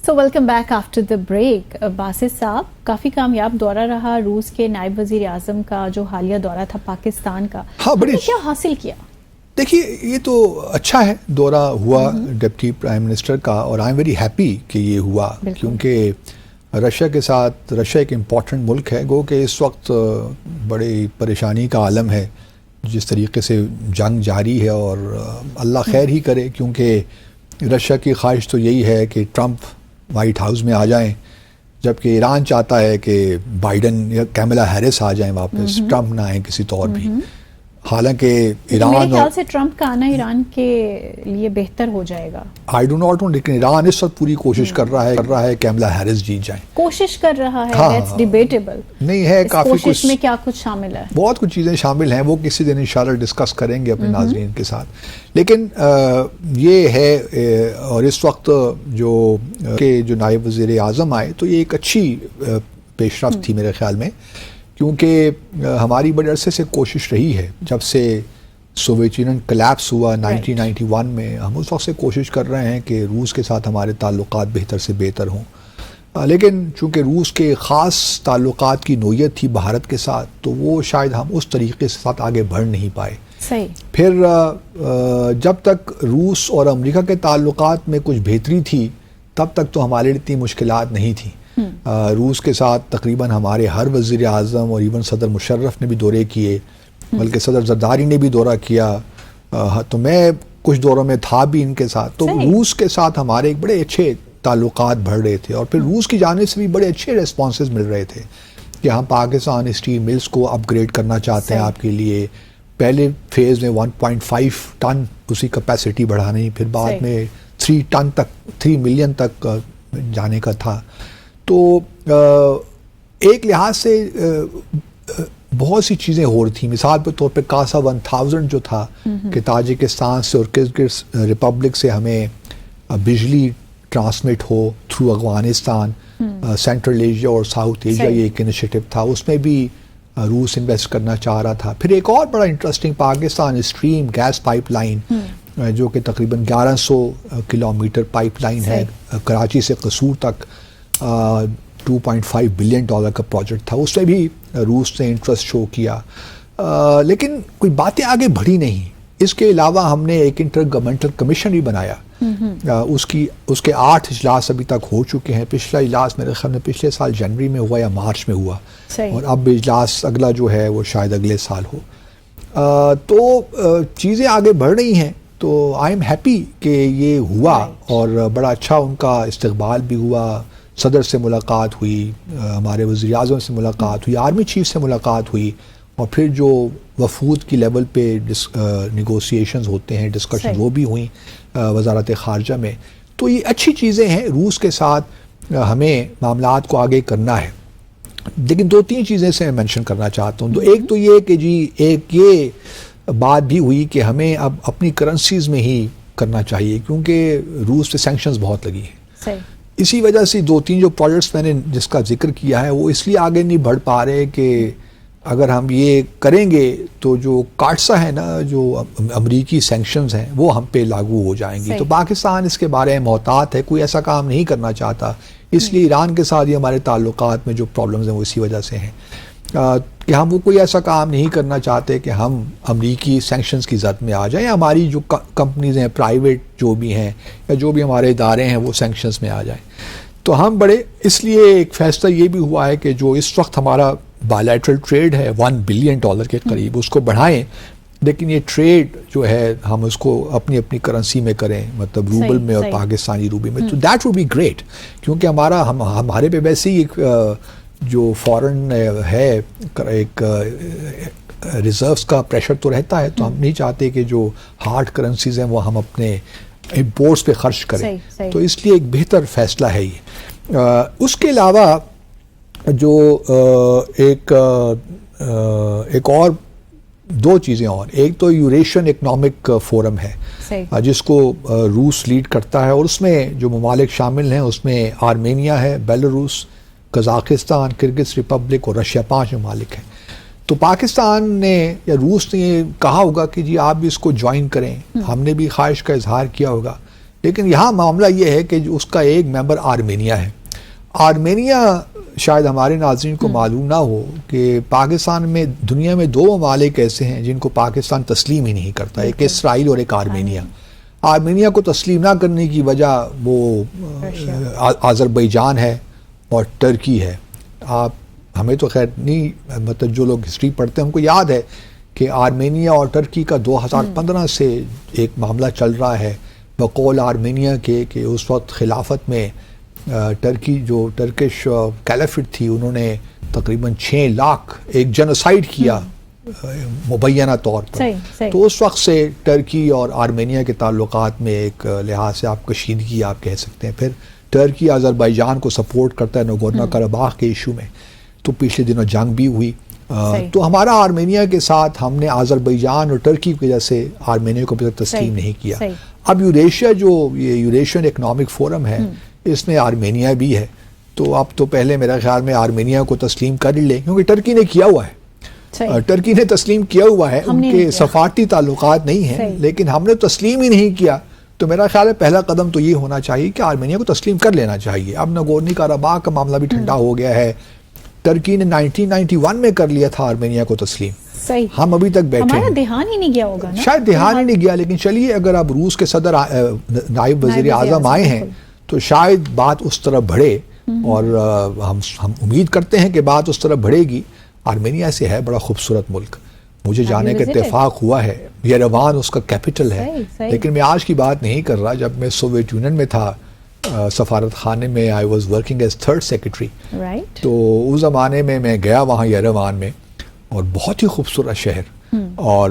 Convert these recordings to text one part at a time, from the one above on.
So welcome back after the break. Basit صاحب، کافی کامیاب دورہ رہا روس کے نائب وزیر اعظم کا جو حالیہ دورہ تھا پاکستان کا. کیا حاصل کیا؟ دیکھیے، یہ تو اچھا ہے دورہ ہوا ڈپٹی پرائم منسٹر کا، اور آئی ایم ویری ہیپی کہ یہ ہوا، کیونکہ رشیا کے ساتھ، رشیا ایک امپورٹنٹ ملک ہے، گو کہ اس وقت بڑی پریشانی کا عالم ہے جس طریقے سے جنگ جاری ہے، اور اللہ خیر ہی کرے، کیونکہ رشیا کی خواہش تو یہی ہے کہ ٹرمپ وائٹ ہاؤس میں آ جائیں، جبکہ ایران چاہتا ہے کہ بائیڈن یا کیملا ہیرس آ جائیں واپس، ٹرمپ نہ آئیں کسی طور بھی. حالانکہ ایران، میرے خیال سے ٹرمپ کا آنا ایران کے لیے بہتر ہو جائے گا. آئی ڈو ناٹ نو، لیکن ایران اس وقت پوری کوشش کر رہا ہے کیملا ہیرس جیت جائیں. کوشش کر رہا ہے، دیٹس ڈیبیٹیبل. نہیں ہے، کافی کوشش میں کیا کچھ شامل ہے؟ بہت کچھ چیزیں شامل ہیں، وہ کسی دن انشاءاللہ ڈسکس کریں گے اپنے ناظرین کے ساتھ. لیکن یہ ہے، اور اس وقت جو نائب وزیر اعظم آئے تو یہ ایک اچھی پیش رفت تھی میرے خیال میں، کیونکہ ہماری بڑے عرصے سے کوشش رہی ہے، جب سے سوویت یونین کلیپس ہوا 1991 میں، ہم اس وقت سے کوشش کر رہے ہیں کہ روس کے ساتھ ہمارے تعلقات بہتر سے بہتر ہوں. لیکن چونکہ روس کے خاص تعلقات کی نوعیت تھی بھارت کے ساتھ، تو وہ شاید ہم اس طریقے سے ساتھ آگے بڑھ نہیں پائے. پھر جب تک روس اور امریکہ کے تعلقات میں کچھ بہتری تھی، تب تک تو ہمارے لیے اتنی مشکلات نہیں تھیں. روس کے ساتھ تقریباً ہمارے ہر وزیر اعظم اور ایون صدر مشرف نے بھی دورے کیے، بلکہ صدر زرداری نے بھی دورہ کیا، تو میں کچھ دوروں میں تھا بھی ان کے ساتھ. تو روس کے ساتھ ہمارے ایک بڑے اچھے تعلقات بڑھ رہے تھے، اور پھر روس کی جانب سے بھی بڑے اچھے ریسپانسز مل رہے تھے کہ ہم پاکستان اسٹیل ملز کو اپ گریڈ کرنا چاہتے ہیں آپ کے لیے. پہلے فیز میں 1.5 ٹن اسی کیپیسٹی بڑھانی، پھر بعد میں 3 ملین تک جانے کا تھا. تو ایک لحاظ سے بہت سی چیزیں ہو رہی تھیں. مثال کے طور پہ کاسا 1000 جو تھا کہ تاجکستان سے اور کرغز ریپبلک سے ہمیں بجلی ٹرانسمٹ ہو تھرو افغانستان، سینٹرل ایشیا اور ساؤتھ ایشیا، یہ ایک انیشیٹو تھا، اس میں بھی روس انویسٹ کرنا چاہ رہا تھا. پھر ایک اور بڑا interesting Pakistan stream gas pipeline, جو کہ تقریباً 1100 کلومیٹر پائپ لائن ہے کراچی سے قصور تک، $2.5 بلین کا پروجیکٹ تھا. اس میں بھی روس نے انٹرسٹ شو کیا، لیکن کوئی باتیں آگے بڑھی نہیں. اس کے علاوہ ہم نے ایک انٹر گورنمنٹل کمیشن بھی بنایا، اس کے 8 اجلاس ابھی تک ہو چکے ہیں. پچھلا اجلاس میرے خیال میں پچھلے سال جنوری میں ہوا یا مارچ میں ہوا، اور اب اجلاس اگلا جو ہے وہ شاید اگلے سال ہو. تو چیزیں آگے بڑھ رہی ہیں، تو آئی ایم ہیپی کہ یہ ہوا، اور بڑا اچھا ان کا استقبال بھی ہوا. صدر سے ملاقات ہوئی، ہمارے وزیر اعظم سے ملاقات ہوئی، آرمی چیف سے ملاقات ہوئی، اور پھر جو وفود کی لیول پہ نیگوسیشنز ہوتے ہیں، ڈسکشن، وہ بھی ہوئیں وزارت خارجہ میں. تو یہ اچھی چیزیں ہیں. روس کے ساتھ ہمیں معاملات کو آگے کرنا ہے. لیکن 2-3 چیزیں سے میں مینشن کرنا چاہتا ہوں. تو ایک تو یہ کہ ایک یہ بات بھی ہوئی کہ ہمیں اب اپنی کرنسیز میں ہی کرنا چاہیے، کیونکہ روس پہ سینکشنز بہت لگی ہیں. اسی وجہ سے 2-3 جو پروجیکٹس میں نے جس کا ذکر کیا ہے، وہ اس لیے آگے نہیں بڑھ پا رہے کہ اگر ہم یہ کریں گے تو جو کاٹسا ہے نا، جو امریکی سینکشنز ہیں، وہ ہم پہ لاگو ہو جائیں گی. تو پاکستان اس کے بارے میں محتاط ہے، کوئی ایسا کام نہیں کرنا چاہتا. اس لیے ایران کے ساتھ یہ ہمارے تعلقات میں جو پرابلمز ہیں وہ اسی وجہ سے ہیں کہ ہم وہ کوئی ایسا کام نہیں کرنا چاہتے کہ ہم امریکی سینکشنز کی زد میں آ جائیں، یا ہماری جو کمپنیز ہیں، پرائیویٹ جو بھی ہیں، یا جو بھی ہمارے ادارے ہیں، وہ سینکشنز میں آ جائیں. تو ہم بڑے، اس لیے ایک فیصلہ یہ بھی ہوا ہے کہ جو اس وقت ہمارا بائیلیٹرل ٹریڈ ہے $1 بلین کے قریب، اس کو بڑھائیں، لیکن یہ ٹریڈ جو ہے ہم اس کو اپنی اپنی کرنسی میں کریں، مطلب روبل میں اور پاکستانی روپے میں. تو دیٹ وڈ بی گریٹ، کیونکہ ہمارے پہ ویسے ہی جو فورن ہے ایک ریزروز کا پریشر تو رہتا ہے. تو ہم نہیں چاہتے کہ جو ہارڈ کرنسیز ہیں وہ ہم اپنے امپورٹس پہ خرچ کریں. تو اس لیے ایک بہتر فیصلہ ہے یہ. اس کے علاوہ جو ایک اور 2 چیزیں اور، ایک تو یوریشین اکنامک فورم ہے جس کو روس لیڈ کرتا ہے، اور اس میں جو ممالک شامل ہیں اس میں آرمینیا ہے، بیلاروس، قزاقستان، کرغز ریپبلک اور رشیا، 5 ممالک ہیں. تو پاکستان نے یا روس نے یہ کہا ہوگا کہ جی آپ بھی اس کو جوائن کریں. ہم نے بھی خواہش کا اظہار کیا ہوگا، لیکن یہاں معاملہ یہ ہے کہ اس کا ایک ممبر آرمینیا ہے. آرمینیا شاید ہمارے ناظرین کو معلوم نہ ہو کہ پاکستان میں دنیا میں 2 ممالک ایسے ہیں جن کو پاکستان تسلیم ہی نہیں کرتا, ایک اسرائیل اور ایک آرمینیا. آرمینیا کو تسلیم نہ کرنے کی وجہ وہ آذربائیجان ہے اور ٹرکی ہے. آپ ہمیں تو خیر نہیں, مطلب جو لوگ ہسٹری پڑھتے ہیں ان کو یاد ہے کہ آرمینیا اور ٹرکی کا 2015 سے ایک معاملہ چل رہا ہے بقول آرمینیا کے کہ اس وقت خلافت میں ٹرکی جو ٹرکش کیلیفٹ تھی انہوں نے تقریباً 6 لاکھ ایک جنوسائیڈ کیا مبینہ طور پر. تو اس وقت سے ٹرکی اور آرمینیا کے تعلقات میں ایک لحاظ سے آپ کشیدگی آپ کہہ سکتے ہیں. پھر ٹرکی آذربائیجان کو سپورٹ کرتا ہے نگورنو قرباخ کے ایشو میں, تو پچھلے دنوں جنگ بھی ہوئی. تو ہمارا آرمینیا کے ساتھ ہم نے آذربائیجان اور ٹرکی کی وجہ سے آرمینیا کو بھی تسلیم نہیں کیا. اب یوریشیا جو یہ یوریشین اکنامک فورم ہے اس میں آرمینیا بھی ہے, تو اب تو پہلے میرا خیال میں آرمینیا کو تسلیم کر ہی لیں کیونکہ ٹرکی نے کیا ہوا ہے, ٹرکی نے تسلیم کیا ہوا ہے, ان کے سفارتی تعلقات نہیں ہیں لیکن ہم نے تسلیم ہی نہیں کیا. تو میرا خیال ہے پہلا قدم تو یہ ہونا چاہیے کہ آرمینیا کو تسلیم کر لینا چاہیے. اب نگورنو قرباخ کا معاملہ بھی ٹھنڈا ہو گیا ہے, ٹرکی نے 1991 میں کر لیا تھا آرمینیا کو تسلیم. ہم ابھی تک بیٹھے ہیں, دھیان ہی نہیں گیا ہوگا نا, شاید دھیان ہی نہیں گیا. لیکن چلیے اگر اب روس کے صدر نائب وزیر اعظم آئے ہیں تو شاید بات اس طرح بڑھے, اور ہم امید کرتے ہیں کہ بات اس طرح بڑھے گی. آرمینیا سے ہے بڑا خوبصورت ملک, مجھے جانے کا اتفاق ہوا ہے, یریوان اس کا کیپٹل ہے. لیکن میں آج کی بات نہیں کر رہا, جب میں سوویت یونین میں تھا سفارت خانے میں I was working as 3rd secretary, تو اس زمانے میں گیا وہاں یریوان میں, اور بہت ہی خوبصورت شہر اور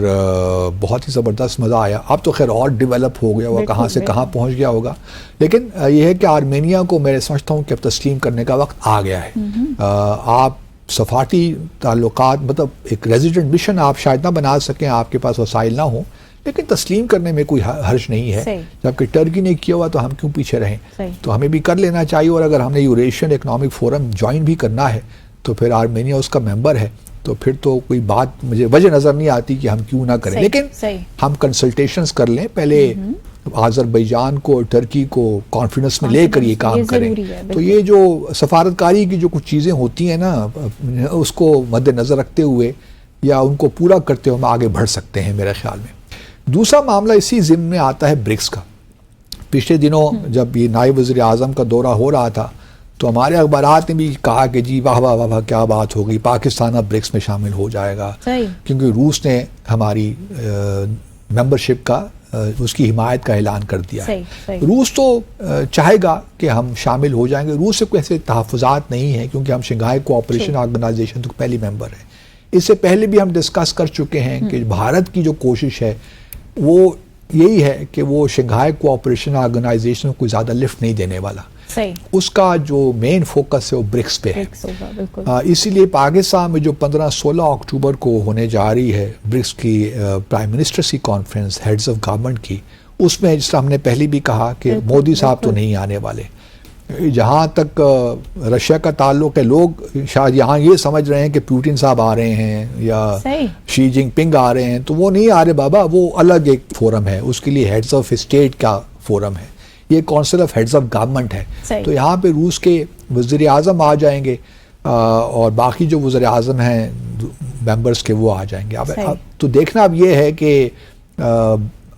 بہت ہی زبردست مزہ آیا. اب تو خیر اور ڈیولپ ہو گیا, وہ کہاں سے کہاں پہنچ گیا ہوگا. لیکن یہ ہے کہ آرمینیا کو میں سمجھتا ہوں کہ اب تسلیم کرنے کا وقت آ گیا ہے. آپ سفارتی تعلقات مطلب ایک ریزیڈنٹ مشن آپ شاید نہ بنا سکیں, آپ کے پاس وسائل نہ ہوں, لیکن تسلیم کرنے میں کوئی حرج نہیں ہے. جبکہ ٹرکی نے کیا ہوا تو ہم کیوں پیچھے رہیں, تو ہمیں بھی کر لینا چاہیے. اور اگر ہم نے یوریشین اکنامک فورم جوائن بھی کرنا ہے تو پھر آرمینیا اس کا ممبر ہے, تو پھر تو کوئی بات مجھے وجہ نظر نہیں آتی کہ ہم کیوں نہ کریں. لیکن ہم کنسلٹیشنز کر لیں پہلے, آذربائیجان کو ٹرکی کو کانفیڈنس میں لے کر یہ کام کریں. تو یہ جو سفارتکاری کی جو کچھ چیزیں ہوتی ہیں نا, اس کو مد نظر رکھتے ہوئے یا ان کو پورا کرتے ہوئے ہم آگے بڑھ سکتے ہیں میرے خیال میں. دوسرا معاملہ اسی ضمن میں آتا ہے برکس کا. پچھلے دنوں جب یہ نائب وزیر اعظم کا دورہ ہو رہا تھا تو ہمارے اخبارات نے بھی کہا کہ جی واہ واہ واہ کیا بات ہو گئی, پاکستان اب برکس میں شامل ہو جائے گا, کیونکہ روس نے ہماری ممبرشپ کا اس کی حمایت کا اعلان کر دیا ہے. روس تو چاہے گا کہ ہم شامل ہو جائیں گے, روس سے کوئی ایسے تحفظات نہیں ہیں کیونکہ ہم شنگھائی کوآپریشن آرگنائزیشن تو پہلی ممبر ہیں. اس سے پہلے بھی ہم ڈسکس کر چکے ہیں کہ بھارت کی جو کوشش ہے وہ یہی ہے کہ وہ شنگھائی کوآپریشن آرگنائزیشن کو کوئی زیادہ لفٹ نہیں دینے والا, اس کا جو مین فوکس ہے وہ برکس پہ ہے. اسی لیے پاکستان میں جو 15-16 اکتوبر کو ہونے جا رہی ہے برکس کی پرائم منسٹرز کی کانفرنس ہیڈز آف گورنمنٹ کی, اس میں جس طرح ہم نے پہلے بھی کہا کہ مودی صاحب تو نہیں آنے والے. جہاں تک رشیا کا تعلق ہے, لوگ شاید یہاں یہ سمجھ رہے ہیں کہ پوٹن صاحب آ رہے ہیں یا شی جن پنگ آ رہے ہیں, تو وہ نہیں آ رہے بابا, وہ الگ ایک فورم ہے, اس کے لیے ہیڈز آف اسٹیٹ کا فورم ہے, یہ council of heads of government ہے. تو یہاں پہ روس کے وزیر اعظم آ جائیں گے اور باقی جو وزیر اعظم ہیں ممبرس کے وہ آ جائیں گے. اب تو دیکھنا اب یہ ہے کہ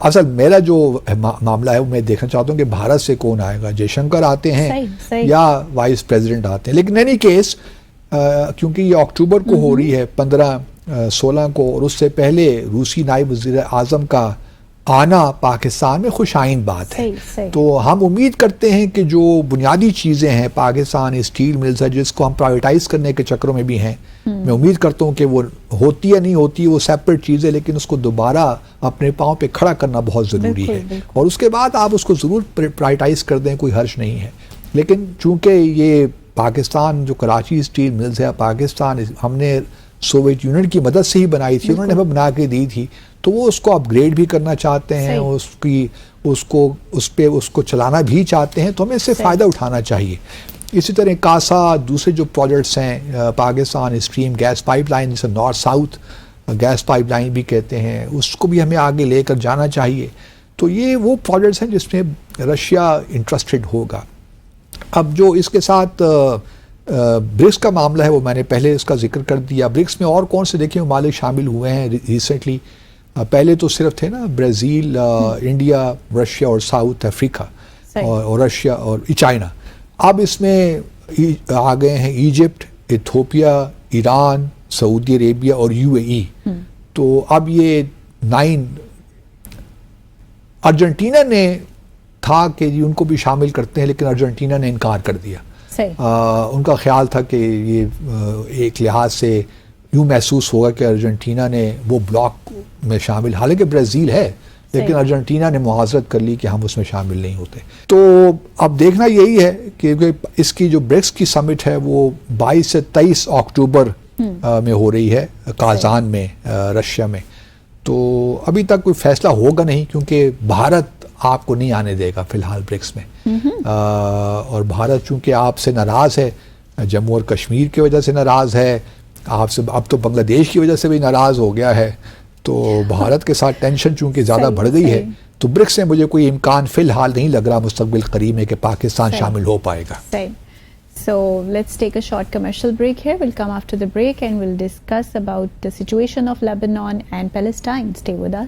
اصل میرا جو معاملہ ہے وہ میں دیکھنا چاہتا ہوں کہ بھارت سے کون آئے گا, جے شنکر آتے ہیں یا وائس پریزیڈنٹ آتے ہیں. لیکن اینی کیس کیونکہ یہ اکتوبر کو ہو رہی ہے 15-16 کو, اور اس سے پہلے روسی نائب وزیر اعظم کا آنا پاکستان میں خوش آئند بات ہے. تو ہم امید کرتے ہیں کہ جو بنیادی چیزیں ہیں, پاکستان اسٹیل ملز ہے جس کو ہم پرائیویٹائز کرنے کے چکروں میں بھی ہیں, میں امید کرتا ہوں کہ وہ ہوتی یا نہیں ہوتی وہ سیپریٹ چیز ہے, لیکن اس کو دوبارہ اپنے پاؤں پہ کھڑا کرنا بہت ضروری ہے, اور اس کے بعد آپ اس کو ضرور پرائیویٹائز کر دیں, کوئی حرج نہیں ہے. لیکن چونکہ یہ پاکستان جو کراچی اسٹیل ملز ہے, پاکستان ہم نے سوویت یونین کی مدد سے ہی بنائی تھی, انہوں نے ہمیں بنا کے دی تھی, تو وہ اس کو اپ گریڈ بھی کرنا چاہتے ہیں, اس کو چلانا بھی چاہتے ہیں, تو ہمیں اس سے فائدہ اٹھانا چاہیے. اسی طرح کاسا دوسرے جو پروجیکٹس ہیں, Pakistan stream gas pipeline جسے north south gas pipeline بھی کہتے ہیں, اس کو بھی ہمیں آگے لے کر جانا چاہیے. تو یہ وہ پروجیکٹس ہیں جس میں رشیا انٹرسٹڈ ہوگا. اب جو اس کے ساتھ برکس کا معاملہ ہے وہ میں نے پہلے اس کا ذکر کر دیا. برکس میں اور کون سے دیکھیں ممالک شامل ہوئے ہیں ریسنٹلی. پہلے تو صرف تھے نا برازیل, انڈیا, رشیا اور ساؤتھ افریقہ اور رشیا اور چائنا. اب اس میں آ گئے ہیں ایجپٹ, ایتھوپیا, ایران, سعودی عربیہ اور UAE. تو اب یہ 9. ارجنٹینا نے تھا کہ جی ان کو بھی شامل کرتے ہیں, لیکن ارجنٹینا نے انکار کر دیا. ان کا خیال تھا کہ یہ ایک لحاظ سے یوں محسوس ہوگا کہ ارجنٹینا نے وہ بلاک میں شامل, حالانکہ برازیل ہے لیکن ارجنٹینا نے معاذرت کر لی کہ ہم اس میں شامل نہیں ہوتے. تو اب دیکھنا یہی ہے کہ اس کی جو برکس کی سمٹ ہے وہ 22 سے 23 اکتوبر میں ہو رہی ہے کازان میں, رشیا میں. تو ابھی تک کوئی فیصلہ ہوگا نہیں کیونکہ بھارت آپ کو نہیں آنے دے گا فی الحال برکس میں. اور بھارت چونکہ آپ سے ناراض ہے, جموں اور کشمیر کی وجہ سے ناراض ہے, آپ سے اب تو بنگلہ دیش کی وجہ سے بھی ناراض ہو گیا ہے. تو بھارت کے ساتھ ٹینشن چونکہ زیادہ بڑھ گئی ہے, تو برکس میں مجھے کوئی امکان فی الحال نہیں لگ رہا مستقبل قریب میں کہ پاکستان شامل ہو پائے گا. So let's take a short commercial break here. We'll come after the break and we'll discuss about the situation of Lebanon and Palestine. Stay with us.